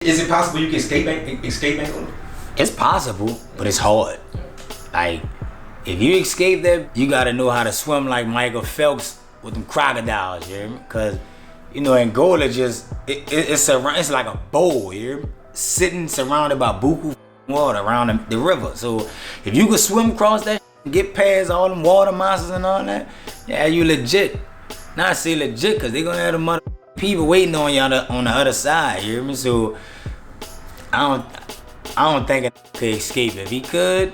Is it possible you can escape Angola? It's possible, but it's hard. Like, if you escape that, you gotta know how to swim like Michael Phelps with them crocodiles, you hear me? Cause, you know, Angola just, it's like a bowl, you hear me? Sitting surrounded by buku water around the river. So if you could swim across that and get past all them water monsters and all that, yeah, you legit. Now I say legit, cause they gonna have the mother people waiting on you on the other side, you hear me? So I don't think it could escape. If he could,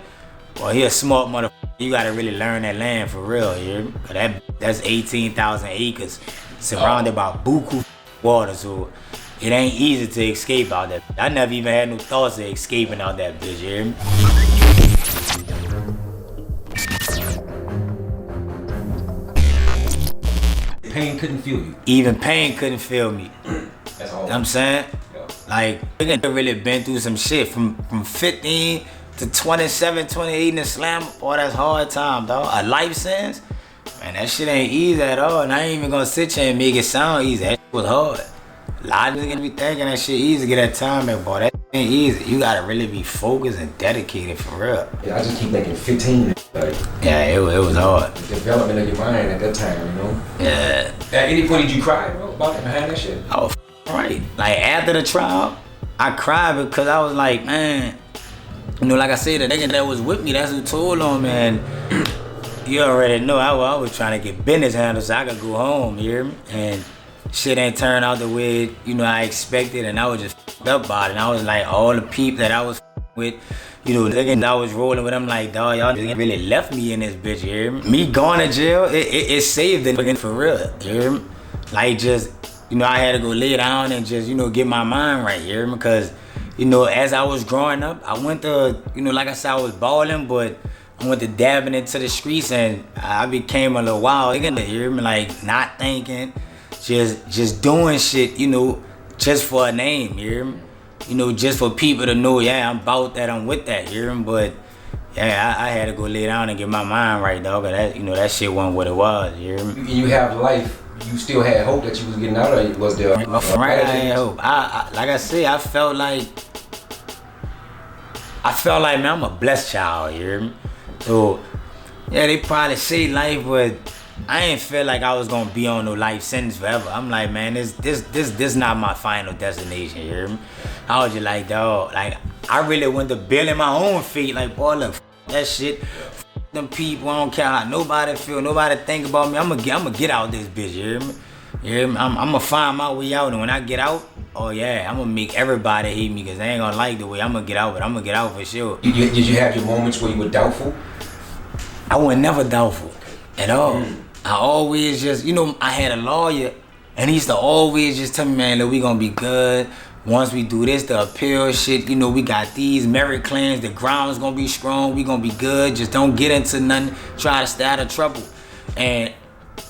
well, he a smart motherfucker. You gotta really learn that land for real, you hear me? Cause that's 18,000 acres surrounded by buku water, so it ain't easy to escape out that. I never even had no thoughts of escaping out that bitch, you hear me? Pain couldn't feel you. Even pain couldn't feel me. That's all. You know what I'm saying? Yeah. Like, I really been through some shit from 15 to 27, 28 in the slam. Boy, that's hard time, dog. A life sentence? Man, that shit ain't easy at all. And I ain't even gonna sit here and make it sound easy. That shit was hard. A lot of niggas be thinking that shit easy to get that time back, boy. That ain't easy. You gotta really be focused and dedicated for real. Yeah, I just keep thinking 15. Like, yeah, it was hard. The development of your mind at that time, you know? Yeah. At any point did you cry, bro, about behind that shit? Oh, right. Like, after the trial, I cried because I was like, man, you know, like I said, the nigga that was with me, that's who told on me, and you already know I was trying to get business handled so I could go home, you hear me? And shit ain't turned out the way, you know, I expected, and I was just f***ed up about it. And I was like, all the peep that I was with, you know, niggas I was rolling with, I'm like, dawg, y'all really left me in this bitch, you hear me? Me going to jail, it saved it for real, you hear me? Like, just, you know, I had to go lay down and just, you know, get my mind right, you hear me? Because, you know, as I was growing up, I went to, you know, like I said, I was balling, but I went to dabbing into the streets, and I became a little wild, you hear me? Like, not thinking, just doing shit, you know, just for a name, you hear me? You know, just for people to know, yeah, I'm about that, I'm with that, you hear me? But yeah, I had to go lay down and get my mind right, dog. That, you know, that shit wasn't what it was, you hear me? You have life. You still had hope that you was getting out, or was there? Right, I had hope. Like I said, I felt like, man, I'm a blessed child, you hear me? So, yeah, they probably say life, but I ain't feel like I was gonna be on no life sentence forever. I'm like, man, this not my final destination, you hear me? I was just like, dog, like, I really went to building my own feet, like, boy, look, that shit, them people, I don't care how nobody feel, nobody think about me, I'm gonna get out this bitch, you hear me? You hear me? I'm gonna find my way out, and when I get out, oh yeah, I'm gonna make everybody hate me, because they ain't gonna like the way I'm gonna get out, but I'm gonna get out for sure. Did you have your moments where you were doubtful? I was never doubtful at all. I always just, you know, I had a lawyer, and he used to always just tell me, man, look, we gonna be good. Once we do this, the appeal shit, you know, we got these merit claims, the ground's gonna be strong, we gonna be good, just don't get into nothing, try to stay out of trouble. And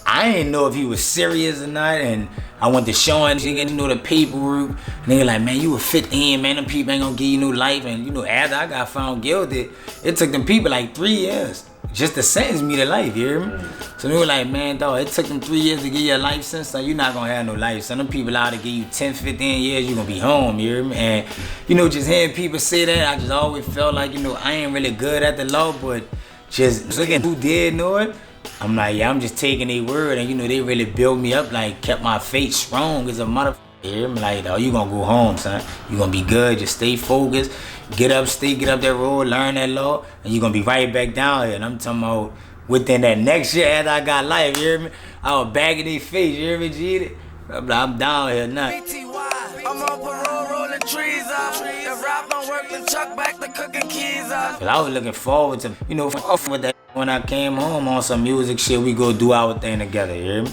I didn't know if he was serious or not, and I went to showing, you know, the paperwork, and they were like, man, you were 15, man, them people ain't gonna give you no life. And, you know, after I got found guilty, it took them people like 3 years just to sentence me to life, you hear me? So they were like, man, dog, it took them 3 years to give you a life sentence, so you're not gonna have no life. So them people out to give you 10, 15 years, you're gonna be home, you hear me? And, you know, just hearing people say that, I just always felt like, you know, I ain't really good at the law, but just looking who did know it, I'm like, yeah, I'm just taking their word, and, you know, they really built me up, like, kept my faith strong as a motherfucker, you hear me? Like, dog, you gonna go home, son. You gonna be good, just stay focused, get up that road, learn that law, and you're gonna be right back down here. And I'm talking about within that next year after I got life, you hear me? I was back in their face, you hear me, G? I'm down here now. BTY, I'm on parole, rolling trees up. If rap don't work, then chuck back the cooking keys up. Cause I was looking forward to, you know, with that when I came home on some music shit, we go do our thing together, you hear me?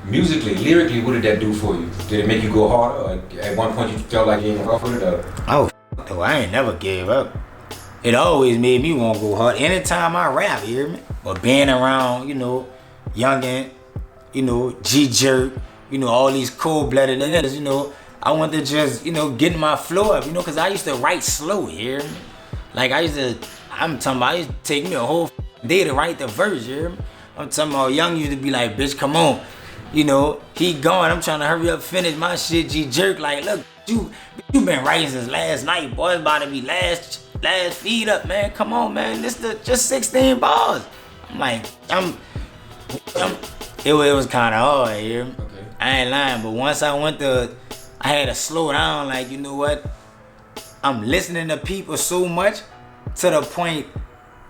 Musically, lyrically, what did that do for you? Did it make you go harder? Or at one point you felt like you ain't gonna with it? Or? Oh, I ain't never gave up. It always made me want to go hard. Anytime I rap, you hear me? But being around, you know, Youngin, you know, G-Jerk, you know, all these cold-blooded niggas, you know, I want to just, you know, get my flow up, you know, because I used to write slow, you hear me? Like, I'm talking about, it used to take me a whole day to write the verse, you hear me? I'm talking about Young used to be like, bitch, come on. You know, he gone, I'm trying to hurry up, finish my shit, G-Jerk, like, look, you been writing since last night, boy. It's about to be last feed up, man. Come on, man. This just 16 bars. I'm like, it was kind of hard, you hear me? Okay. I ain't lying, but once I had to slow down, like, you know what? I'm listening to people so much to the point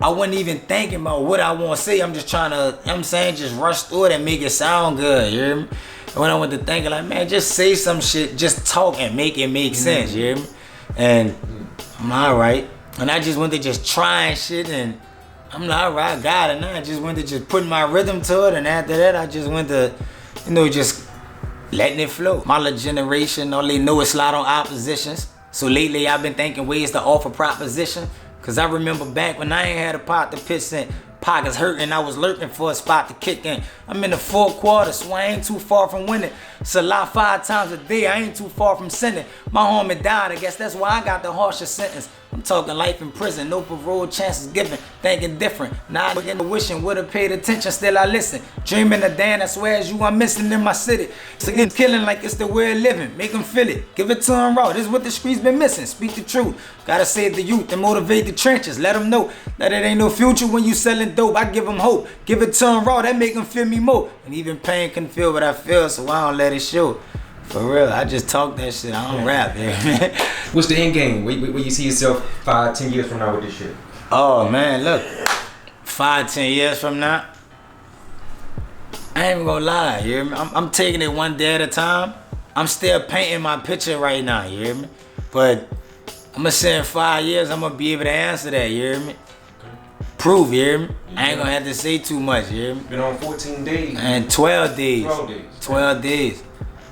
I wasn't even thinking about what I want to say. I'm just trying to, you know what I'm saying, just rush through it and make it sound good, you hear me? And when I went to thinking, like, man, just say some shit, just talk and make it make sense, you hear me? And I'm alright. And I just went to just trying shit, and I'm like, alright, I got it. Now I just went to just putting my rhythm to it, and after that, I just went to, you know, just letting it flow. My little generation, all they know is slide on oppositions. So lately, I've been thinking ways to offer proposition. Cause I remember back when I ain't had a pot to piss in, pockets hurting, I was lurking for a spot to kick in. I'm in the fourth quarter, so I ain't too far from winning. Salah 5 times a day, I ain't too far from sinning. My homie died, I guess that's why I got the harshest sentence. I'm talking life in prison, no parole chances given, thinking different. Now I begin to wishing, would've paid attention, still I listen. Dreaming of Dan, I swear as you I'm missing in my city. So get killing like it's the way of living, make them feel it. Give it to them raw, this is what the streets been missing. Speak the truth, gotta save the youth and motivate the trenches. Let them know that it ain't no future when you selling dope. I give them hope, give it to them raw, that make them feel me more. And even pain can feel what I feel, so I don't let it show. For real, I just talk that shit, I don't rap, man. What's the end game? Where you see yourself 5-10 years from now with this shit? Oh man, look, 5-10 years from now, I ain't even gonna lie, you hear me? I'm taking it one day at a time. I'm still painting my picture right now, you hear me? But I'm gonna say in 5 years, I'm gonna be able to answer that, you hear me? Prove, you hear me? I ain't gonna have to say too much, you hear me? Been on 14 days. And 12 days. 12 days. 12 days.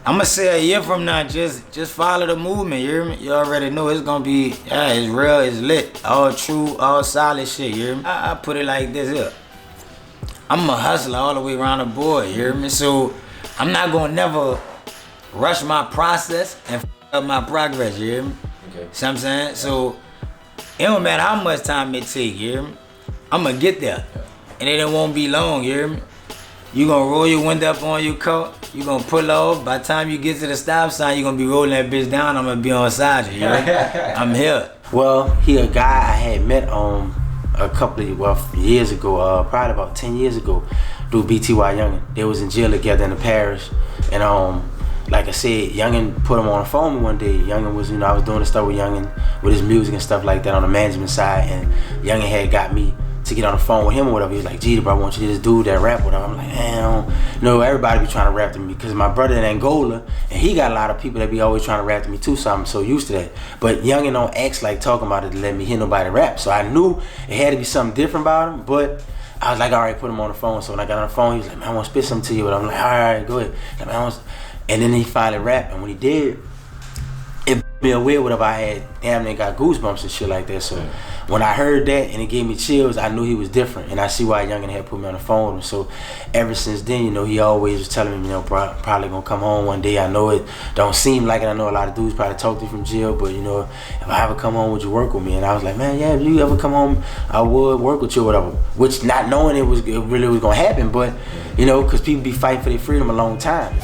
I'm gonna say a year from now, just follow the movement, you hear me? You already know it's gonna be, yeah, it's real, it's lit. All true, all solid shit, you hear me? I put it like this here. I'm a hustler all the way around the board, you hear me? So I'm not gonna never rush my process and up my progress, you hear me? Okay. See what I'm saying? So it don't matter how much time it take, you hear me? I'm gonna get there. And it won't be long, you hear me? You gonna roll your window up on your car, you gonna pull off. By the time you get to the stop sign, you gonna be rolling that bitch down. I'm gonna be on side you, hear me? I'm here. Well, he a guy I had met a couple of years ago, probably about 10 years ago, through BTY Youngin. They was in jail together in the Parish, and like I said, Youngin put him on the phone one day. Youngin was, I was doing the stuff with Youngin with his music and stuff like that on the management side, and Youngin had got me to get on the phone with him or whatever. He was like, "Gee, bro, I want you to this dude that rap with him." I'm like, "Damn, no, everybody be trying to rap to me because my brother in Angola, and he got a lot of people that be always trying to rap to me too, so I'm so used to that. But Youngin don't act like talking about it to let me hear nobody rap, so I knew it had to be something different about him, but I was like, all right, put him on the phone. So when I got on the phone, he was like, "Man, I want to spit something to you," but I'm like, all right, go ahead. Like, "Man, and then he finally rapped, and when he did, it be a weird whatever. I had damn near got goosebumps and shit like that. So when I heard that and it gave me chills, I knew he was different, and I see why Youngin had put me on the phone with him. So ever since then, he always was telling me, bro, probably gonna come home one day. I know it don't seem like it. I know a lot of dudes probably talk to you from jail, but if I ever come home, would you work with me? And I was like, man, yeah, if you ever come home, I would work with you or whatever. Which not knowing it really was gonna happen, but because people be fighting for their freedom a long time.